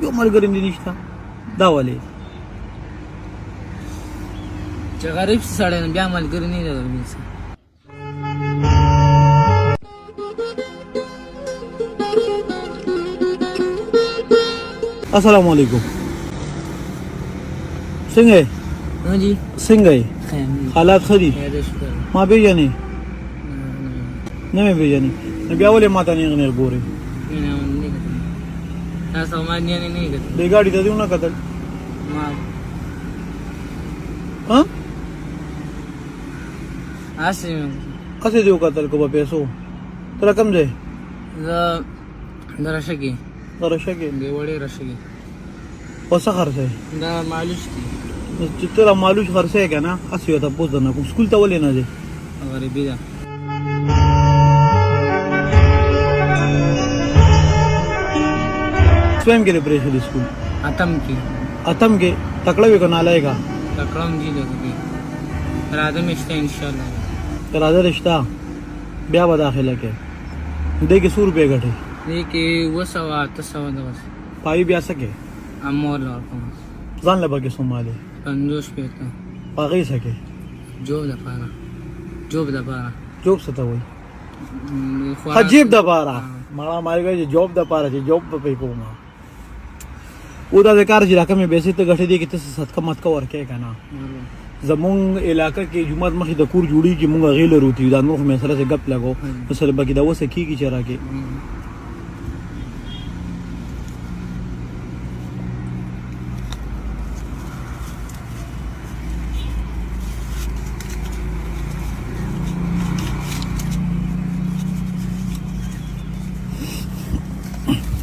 یو ملګری دې نشته دا ولې چې غریب سړی نه بیا ملګری نه لري. السلام علیکم څنګه ها جی څنګه خیر حالات ښه دي خیر شکر ما پیژنې نه مې پیژنې نو بیا ولې ما ته نیغ نیغ ګورې نه نه تاسو ما نه نه کتل دې ګاډي ته دې ونه کتل ما ها اسې هسې دې وکتل که په پیسو ته رقم دی زه درشګي درشه کې دی وړې رشګي په څه خرڅه دا مالوش کی چې ته را مالوش خرڅه که نه هسې یو تپوس درنه کوم سکول ته ولې نه ځې غریبي ده स्वयं के लिए प्रेशर स्कूल اتم کی अतम के तकड़ा भी को नालाय का تکړم جی لګي راځم شته ان شاء الله तराजा रिश्ता ब्याह बा दाखिला के दे के 100 रुपए घटे دې کې وسوا تاسو دا وس पाई ब्याह सके امور لور کوم ځان لبا کې सोमाले 50 پیته पागई सके جوب د پاره جوب د پاره जॉब सता वही हजीब द पारा मारा मारे गए जॉब द पारा जी जॉब पे कोमा उदा de कार जिला में बेसिक ته غټې دي کې ته صدقه مت کا ورکه کنه زمون علاقہ کې جمعه مخې د کور جوړي کې مونږ غیل روتی دا نور مې سره څه غپ لګو سره بګی دا وسه کیږي چې راکې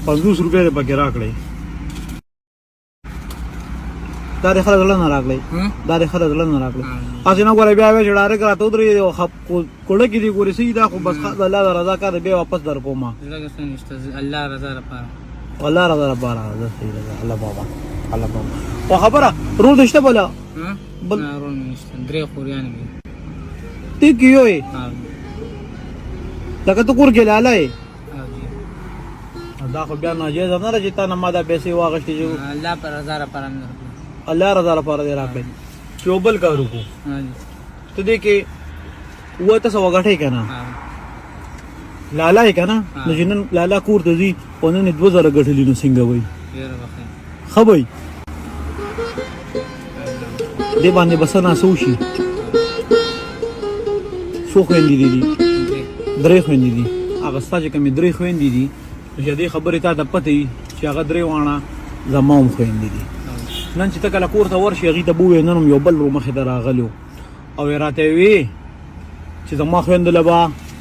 ₹50 دې پکې راکړې دا د خلک له نه راغلی دا د خلک له نه راغلی اځ نه غوړې بیا وې جوړاره کړه ته درې خپ کوړه کې دی ګورې سي دا خو بس الله رضا کړه به واپس در کوما الله رضا لپاره الله رضا لپاره ده صحیح ده الله بابا الله بابا او خبره رول دشته بولا بل رول نشته درې خوريان دي تی کیوي لکه ته کور کې لاله دا خو بیا ناجیز نه راځي تا نه ما دا پیسې واغشتې جو الله پر رضا لپاره الله رضا لپاره دې راکړي چوبل کارو کو ته دې کې و تاسو وغټې کنه لالا یې کنه نو جنن لالا کور ته دي ونه 2000 غټلې نو څنګه وای خبري دې باندې بسنه سوشي څو خويندې دي درې خويندې دي هغه ستاسو کومې درې خويندې دي چې دې خبرې ته د پته چې هغه درې وانه زموم خويندې دي نن چې تکله کور ته ورشي هغې ته به ووایې نن هم یو بل رو مخې ته راغلو او یې راته وی چې زما خویندو له به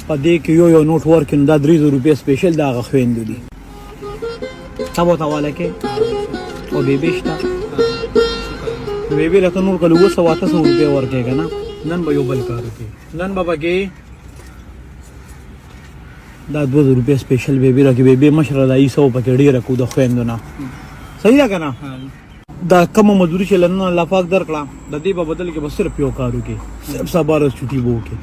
په دې کې یو نوټ ورکړي نو دا 300 روپۍ سپیشل د هغه خویندو دي تا به ورته حواله کې او بیبي شته بیبي له ته نور کله 700 روپۍ ورکوې که نه نن به یو بل کار وکړي نن به پکې دا 2000 روپۍ سپیشل بیبي راکړي بیبي مشره دا 100 پکې ډېره کړو د خویندو نه صحیح ده که نه دا کومه مزدوري چې لنن الله پاک درکړه د دې په بدل کې به صرف یو کار وکړي صرف سبا ورځ چھټي به وکړي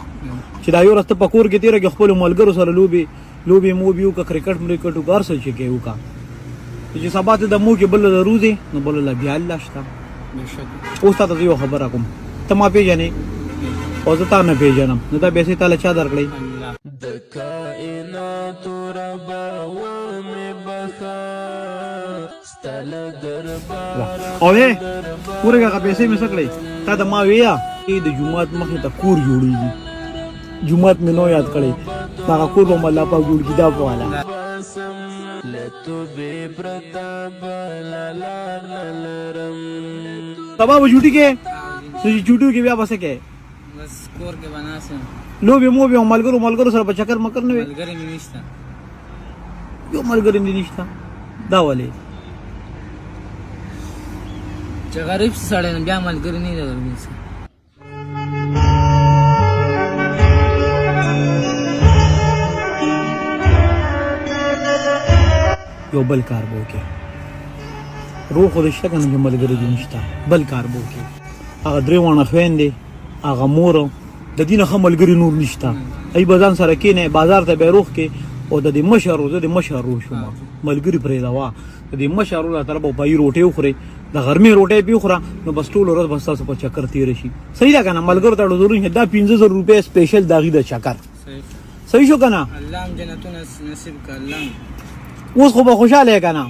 چې دا یو ورځ ته په کور کې تېره کړې خپلو ملګرو سره لوبې موبې وکړه کرکټ مرکټ وکړه هر څه چې کوې وکړه چې سبا ته د مو کې بل له روزي نو بل له بیا الله شته اوس تا ته یو خبره کوم ته ما پیژنې او زه تا نه پیژنم نو دا پیسې تاله چا درکړئ د کائناتو ربا ومې بخا ستله دربار اوه ورګه پیسې مې سکړې تا د ما ویا د جمعات مخې ته کور جوړیږي جمعات مې نو یاد کړې هغه کور به الله پاک جوړ کړي دا په والا لتو به پرتا بلالار نلرم تبا و جوټي کې چې جوټو کې بیا بس کې بس کور کې بناسه لوبي موبي او ملګرو سره په چکر مکر نه وي ملګری مې نشته یو ملګری مې نشته دا ولې چې غریب سړی نه بیا ملګری نه لري یو بل کار به وکړي روح خو دې شته که نه چې ملګري دې نشته بل کار به وکړي هغه درې واړه خویندې هغه مور د دې نه ښه ملګري نور نشته ای به ځان سره کښېنئ بازار ته به یې روح کې او د دې مشر د مشر شوم ملګری پرې دا وا د دې مشر له طرف په روټي وخوري د غرمې روټي پیخوره نو بس ټول ورځ بس تاسو په چکر تیر شي صحیح ده کنه ملګر ته ضروري دا 15000 روپے سپیشل داغي د چکر صحیح شو کنه الله هم جنتونه نصیب کړه الله اوس خو به خوشاله کنه